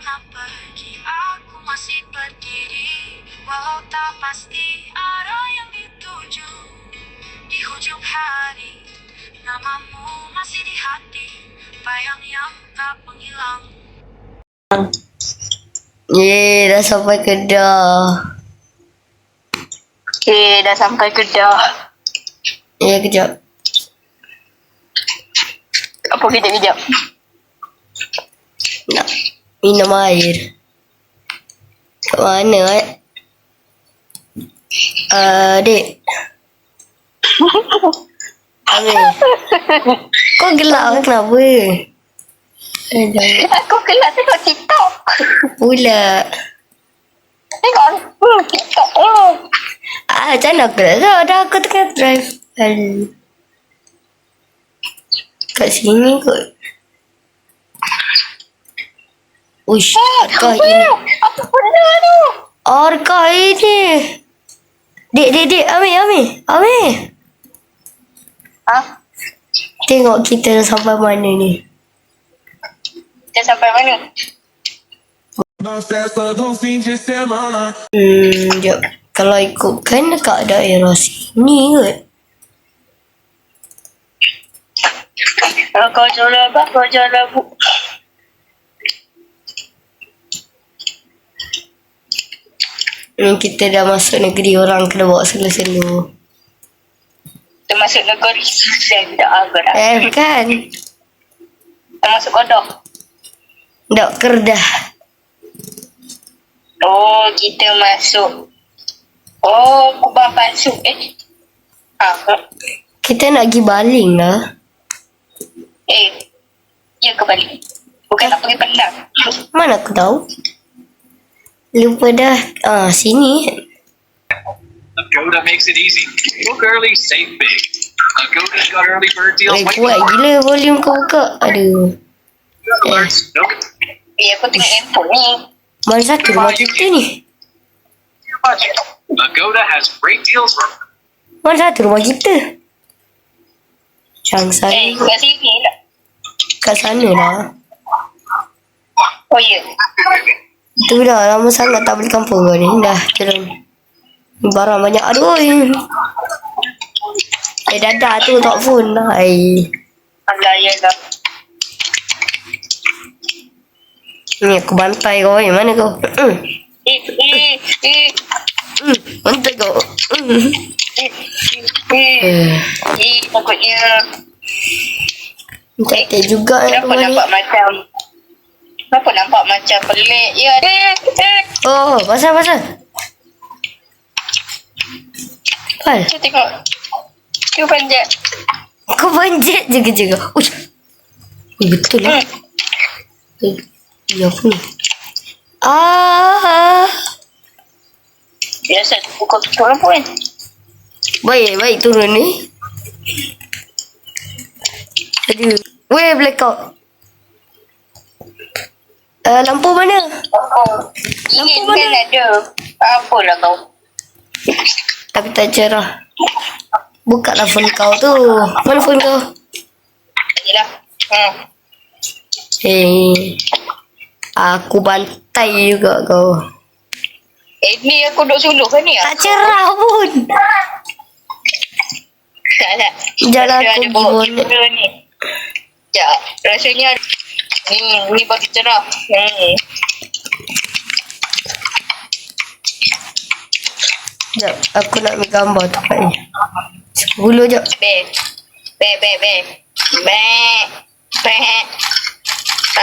telah pergi, aku masih berdiri. Walau tak pasti arah yang dituju. Di hujung hari, namamu masih di hati, bayang yang tak menghilang. Dah sampai Kedah. Okay, dah sampai Kedah. Kejap. Apa kejap-kejap? Nak minum air. Kat mana, Dek. Amir. Kau gelak kenapa? Aku kelak tengok TikTok. Pula. Tengok TikTok. Macam mana aku nak tahu? Dah aku tengah drive. Kat sini kot. Uish, arkah ini. Apa benda tu? Arkah ini. Dek, Amir. Ha? Tengok kita dah sampai mana ni. Dah sampai mana? Na festa do fim de semana. Sekejap. Kalau ikutkan dekat daerah sini kot. Kau jual apa? Kau jual apa? Kita dah masuk negeri orang, kena bawa selo-selo. Kita masuk negeri Sudan dah agak dah. Kan? Kita masuk kodok. Dok Kedah. Oh, kita masuk. Oh, Kubang Palsu. Kita nak pergi baling lah. Ya ke balik? Bukan nak pergi Penang. Mana aku tahu? Lupa dah. Sini. Agoda makes it easy. Book early, save big. Agoda's got early bird deals. Kuat gila volume kau buka. Aduh. Nope. Aku tengok handphone ni. Mana satu rumah kita ni? Your budget. Agoda has great deals for Mana satu rumah kita? Macam sana. Kat sini lah. Kat sana lah. Oh, ya. Tu dah lama sangat tak balik kampung kau ni. Dah turun. Barang banyak. Aduh. Dadah tu tak phone lah. Alah, ya lah. Ni aku bantai kau. Mana kau? Bantai kau. Takutnya. Cantik juga. Kenapa nampak macam pelik? Ya, Oh, pasal. Pal. Cuba tengok. Cuba panjat. Kau panjat juga. Uish. Betul lah. Ya aku ni. Biasa pukul tutup lampu kan? Baik turun ni. Aduh. Weh, blackout. Lampu mana? Ingin kan ada. Apalah kau. Tapi tak cerah. Buka lah phone kau tu. Mana phone kau? Yelah. Aku bantai juga kau. Ni aku duduk suluh kan ni? Tak cerah pun. Tak. Jalan Rasa aku ada bawa gimana? kamera ni. Sekejap. Rasanya ni bagi cerah. Sekejap, aku nak ambil gambar tu kat ni. 10 jap. Be.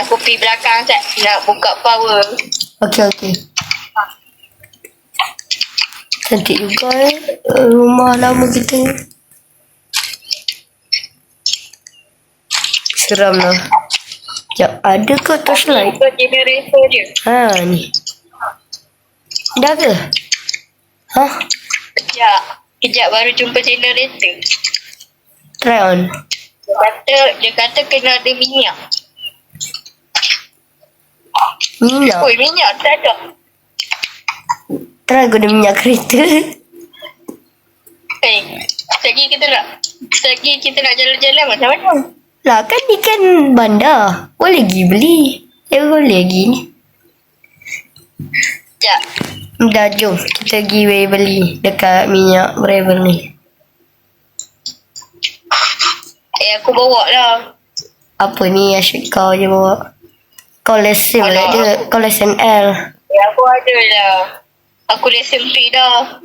Aku pergi belakang sekejap. Nak buka power. Okey. Cantik juga rumah lama kita. Seram lah. Sekejap, ada ke torchlight? Buka generator je. Ni. Dah ke? Kejap baru jumpa generator. Try on. Dia kata kena ada minyak. Minyak. Oi, minyak tak ada. Try guna minyak kereta. Lagi kita nak jalan-jalan macam mana? Lah kan ni kan bandar. Boleh pergi beli. Boleh lagi ni. Sekejap. Dah jom. Kita pergi beli dekat minyak forever ni. Aku bawa lah. Apa ni asyik kau je bawa. Kau lesen balik dia. Kau lesen L. Aku ada lah. Aku dah SMP dah.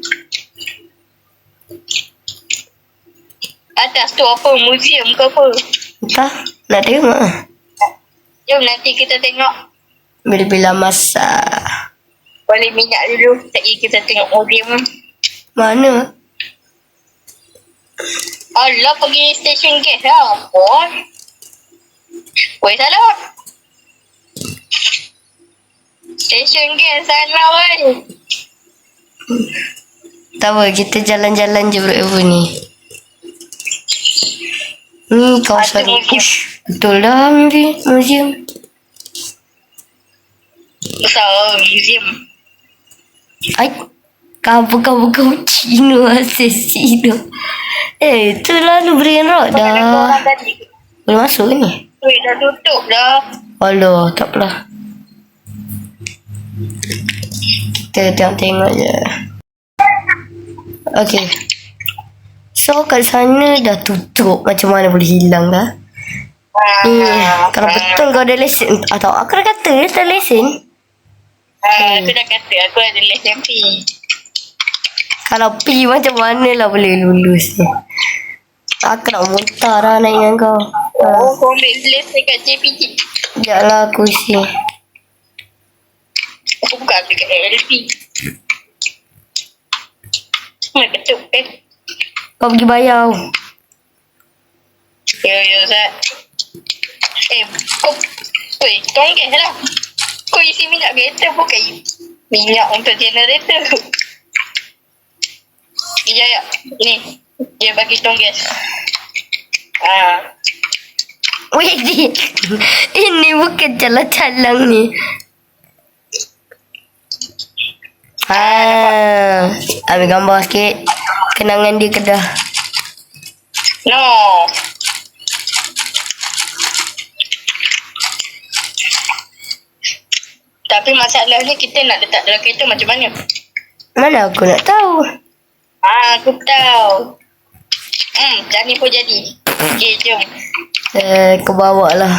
Atas tu apa? Museum ke apa? Entah. Nak tengok lah. Jom nanti kita tengok. Bila-bila masa. Balik minyak dulu. Sekejap kita tengok museum. Mana? Alah, pergi stesen gas lah. Apa? Weh, salah. Stesen gas sana, weh. Tak apa, kita jalan-jalan je forever ni. Ni kawasan Ada museum. push. Betul dah museum. Besar museum. Ai, kau Cina asesino. Tu lalu Brian Rock Ada dah. orang tadi. Boleh masuk ke ni? Weh, dah tutup dah. Alah, tak apalah. Kita tengok je. Okay. So kat sana dah tutup. Macam mana boleh hilang dah? Kalau betul kau ada lesen. Atau aku dah kata dia tak lesen. Aku dah kata aku ada lesen P. Kalau P macam mana lah boleh lulus ni. Aku nak muntah lah naik dengan kau. Oh, kau ambil lesen kat JPJ. Sekejap lah aku isi. Aku buka dekat LP. Mana ketuk Kau pergi bayar. Ya, Zat. Kau... Weh, tongkeh lah. Kau isi minyak kereta bukan minyak untuk generator. Ya. Ni. Dia bagi tong gas. Weh, ini bukan calang-calang ni. Ambil gambar sikit. Kenangan dia Kedah. No. Tapi masalahnya kita nak letak dalam kereta macam mana? Mana aku nak tahu. Aku tahu. Macam ni pun jadi. Okay, jom. Kau bawa lah.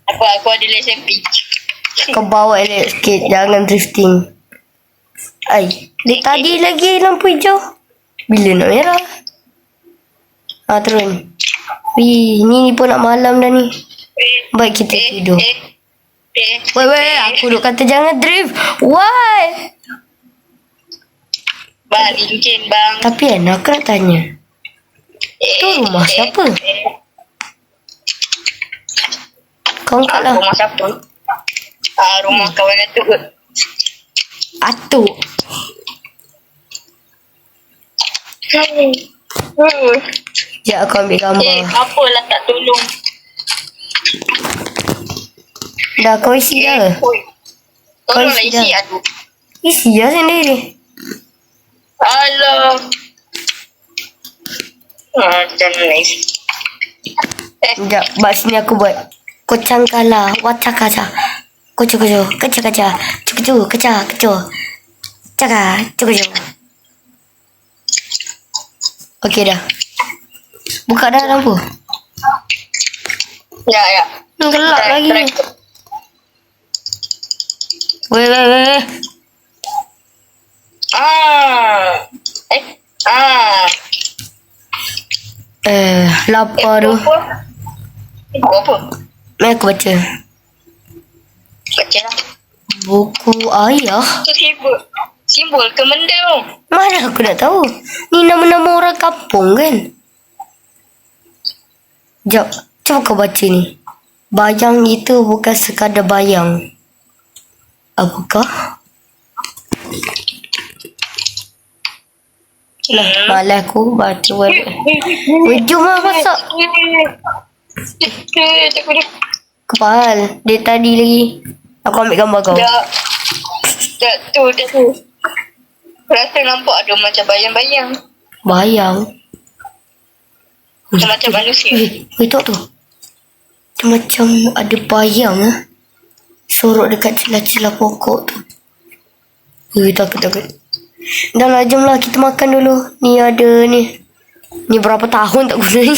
Aku ada lesen P. Kau bawa elok sikit. Jangan drifting. Dia tadi lagi lampu hijau. Bila nak merah? Turun. Ni pun nak malam dah ni. Baik kita tidur. Weh, aku duk kata jangan drift. Why? Bang, lincin bang. Tapi aku nak tanya. Tu rumah siapa? Kau angkat lah. Rumah siapa? Rumah kawan Atuk. Atuk. Sekejap aku ambil gambar. Apalah tak tolong. Dah kau isi dah. Tolonglah isi isi dah. aku. Isi lah sendiri. Alah. Macam nice. Sekejap, bak sini aku buat. Kocang kala, wacak kaca. Koco, kaca. Cucu, kaca. Caka, cucu. Okey dah. Buka dah lampu. Ya. Gelap lagi. Weh. Lapar tu. Buku apa? Mari aku baca. Baca lah. Buku ayah. Tu simbol ke benda tu? Mana aku nak tahu. Ni nama-nama orang kampung kan? Sekejap. Cuba kau baca ni. Bayang itu bukan sekadar bayang. Apakah? Malah aku baca balik. Weh, jom lah masak. Kepal. Dia tadi lagi. Aku ambil gambar kau. Tak tu. Rasa nampak ada macam bayang-bayang. Bayang? Macam manusia. Weh, tu. Macam ada bayang lah. Sorok dekat celah-celah pokok tu. Takut. Dah lah, jom lah kita makan dulu. Ni ada ni. Ni berapa tahun tak guna ni.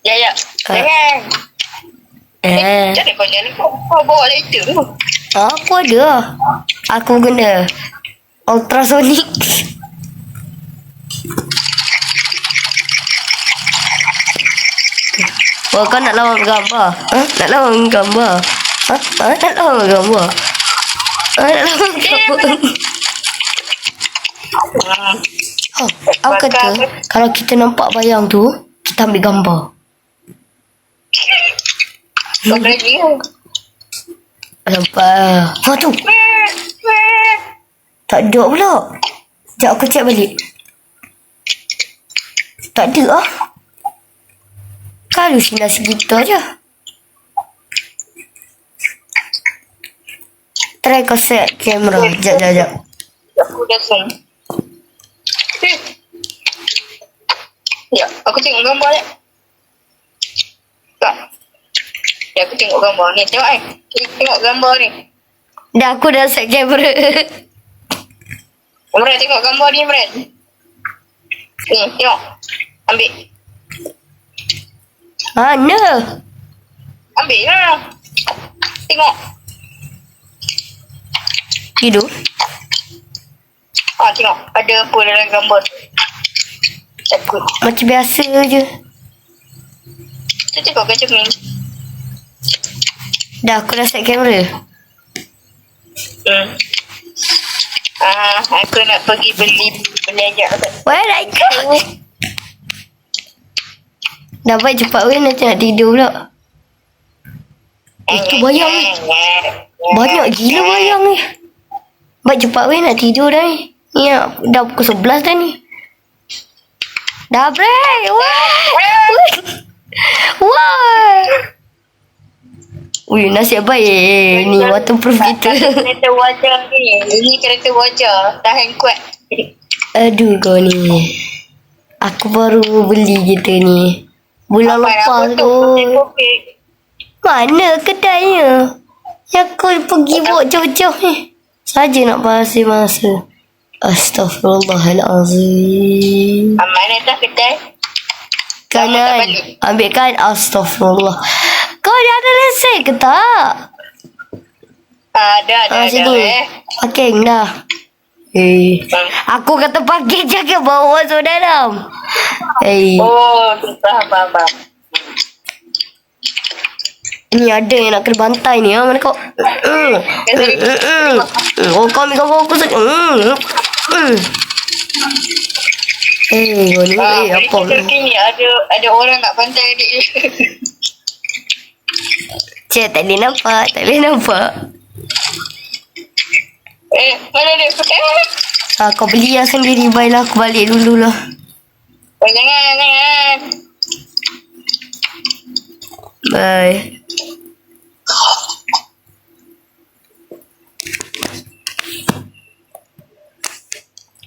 Ya. Jangan. Jangan kau jalan kau bawa lighter tu. Aku ada. Aku guna ultrasonic. Oh, kau nak lawan gambar? Nak lawan gambar? Nak lawan gambar? Nak lawan gambar? Aku kata, kalau kita nampak bayang tu, kita ambil gambar. Kau berani ke? Nampak. Wah tu. Tak ada pula. Sekejap aku check balik. Tak ada lah. Kan halusinasi kita je. Try kau set kamera. Sekejap. Aku dah zoom. Ya, aku tengok gambar ni. Tak. Ya, aku tengok gambar ni. Tengok tengok gambar ni. Dah aku dah set kamera. Imran tengok gambar ni, Imran. Ni, tengok. Ambil. Mana? Ambil lah. Tengok. Tidur. Tengok. Ada apa dalam gambar tu. Takut. Macam biasa je. Tu tengok macam ni. Dah aku dah set kamera. Aku nak pergi beli ajak. Where I go? Dah baik cepat weh, nanti nak tidur pula. Itu bayang ni. Banyak gila bayang ni. Baik cepat weh, nak tidur dah ni. Ni dah pukul 11 dah ni. Dah break. Wah. Ui, nasib baik ni waterproof kita. Kereta wajah ni. Ini kereta wajah. Tahan kuat. Aduh kau ni. Aku baru beli kita ni. Bulan lepas tu. Mana kedainya? Yang kau pergi bawa jauh-jauh ni. Saja nak basi masa. Astaghfirullahalazim. Mana dah kedai? Kanan. Ambil kan. Astaghfirullah. Kau dah ada lesen ke tak? Ada. Sini. Parking dah. Aku kata parking jangan bawa masuk dalam. Faham. Ni ada yang nak kena bantai ni. Mana kau? Oh, kau ambil gambar aku saja. Kau ni apa ni? Ada orang nak bantai adik dia. Cik, tak boleh nampak. Mana dia? Kau beli yang sendiri. Baiklah, aku balik dulu lah. Jangan. Bye.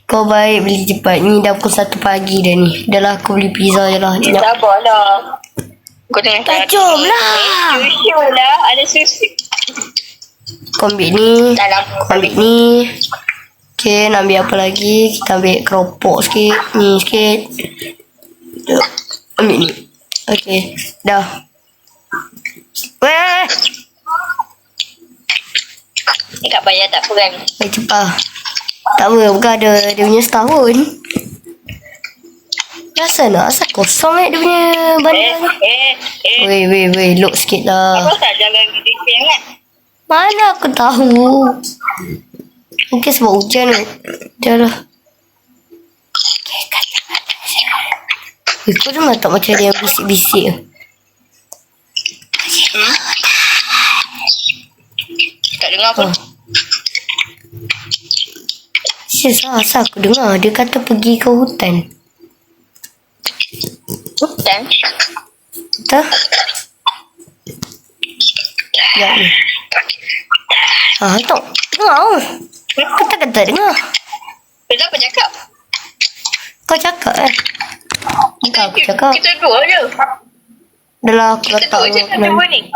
Kau baik beli cepat. Ni dah pukul 1 pagi dah ni. Dah lah aku beli pizza je lah. Sabarlah. Kau tengah jom lah. Susu lah. Ada susu. Kau ambil ni. Kau ambil ni. Okay, nak ambil apa lagi? Kita ambil keropok sikit. Ni sikit. Ambil ni. Okay, dah. Weh. Tak payah, tak pegang. Baik cepat. Tak apa, bukan ada dia punya setahun. Asal kosong dia punya bandar ni. Weh, look sikit lah. Kau tak jalan gigi sangat. Mana aku tahu. Mungkin sebab hujan tu. Dah lah. Kau dengar tak macam dia yang bisik-bisik? Tak dengar pun. Asal aku dengar dia kata pergi ke hutan. Hutan? Tak? Ya ni. Tak. Dengar. Kata-kata dengar. Kenapa cakap? Kau cakap Bukan aku cakap. Kita dua je. Dah lah aku Kita letak dua je kat rumah ni.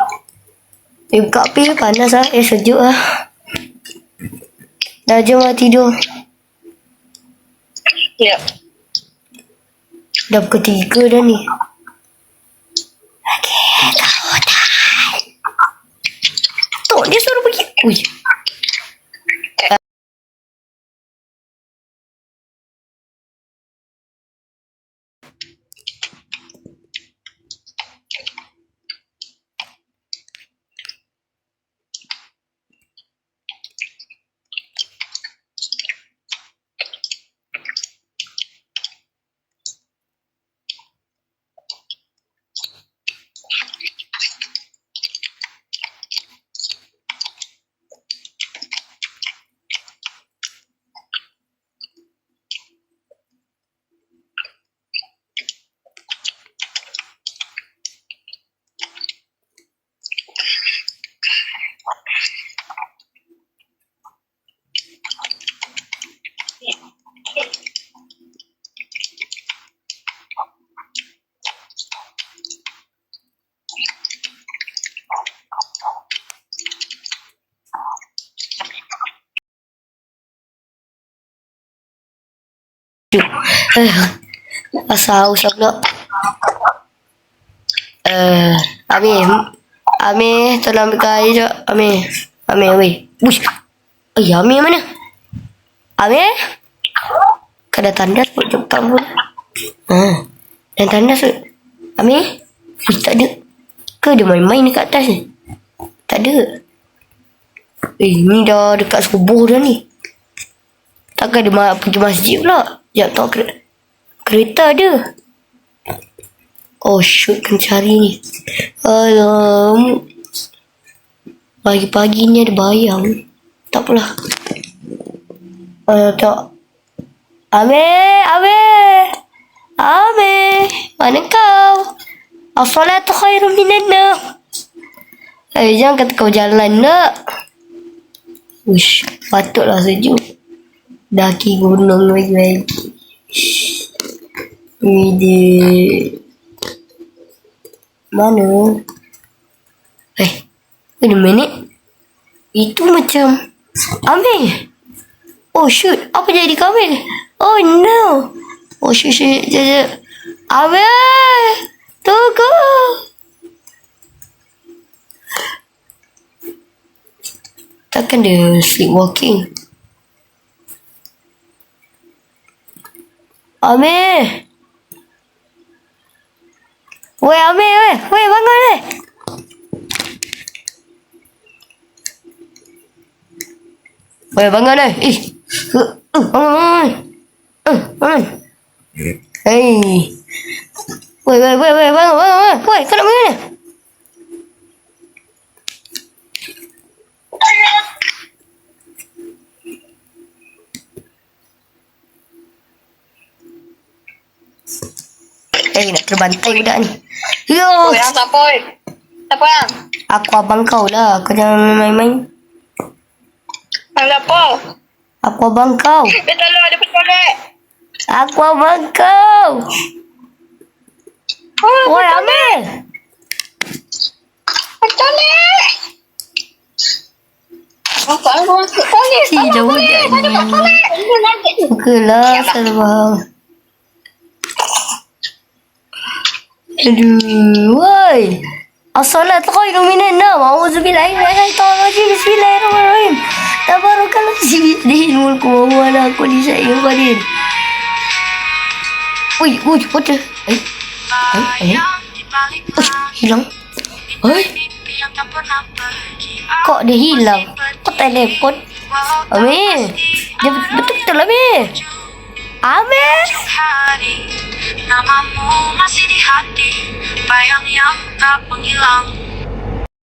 buka api panas lah. Sejuk lah. Dah jom lah tidur. Ya. Dah pukul 3 dah ni. Okay, kau dah. Tok dia suruh pergi. Ui. Asal haus pula. Amir, tolong ambilkan air jap. Amir, weh. Uish. Amir mana? Amir? Kau dah tandas pun cepat pun. Dah tandas pun. Amir? Tak ada. Ke dia main-main dekat atas ni? Tak ada. Ni dah dekat subuh dah ni. Takkan dia pergi masjid pula? Sekejap tengok kereta ada. Oh shoot, kena cari ni. Alam. Pagi-pagi ni ada bayang. Tak apalah. Tak. Amir. Mana kau? As-salatu khairun minan naum. Jangan kata kau jalan nak. Uish, patutlah sejuk. Daki gunung lagi. Widih. Mana? Wait a minute. Itu macam Amir. Oh shoot, apa jadi kau Amir? Oh no. Oh shoot. Amir, tunggu. Takkan dia sleepwalking? Amir. Weh Amir, weh bangun weh. Weh bangun weh. Bangun. Hei. Weh bangun. Weh, kau nak bangun ni? Nak terbantai budak ni. Yo. Yang siapa? Siapa yang? Aku abang kau lah. Kau jangan main-main. Yang siapa? Aku abang kau. Dia tolong ada penculik. Aku abang kau. Woi Amir. Penculik. Apa yang kau masuk polis? Si jauh budak ni. Bukalah salah. Aduh, woi. As-salatu khairun minan naum. A'udzubillahi minasyaitonirrajim. Bismillahirrahmanirrahim. Tabarakalladzi biyadihi mulku wa huwa ala kulli syai'in qadir. Woi, betul. Hilang. Kok dia hilang? Kok telepon? Amir. Dia betul-betul Amir. Amir. Namamu masih di hati, bayang yang tak menghilang.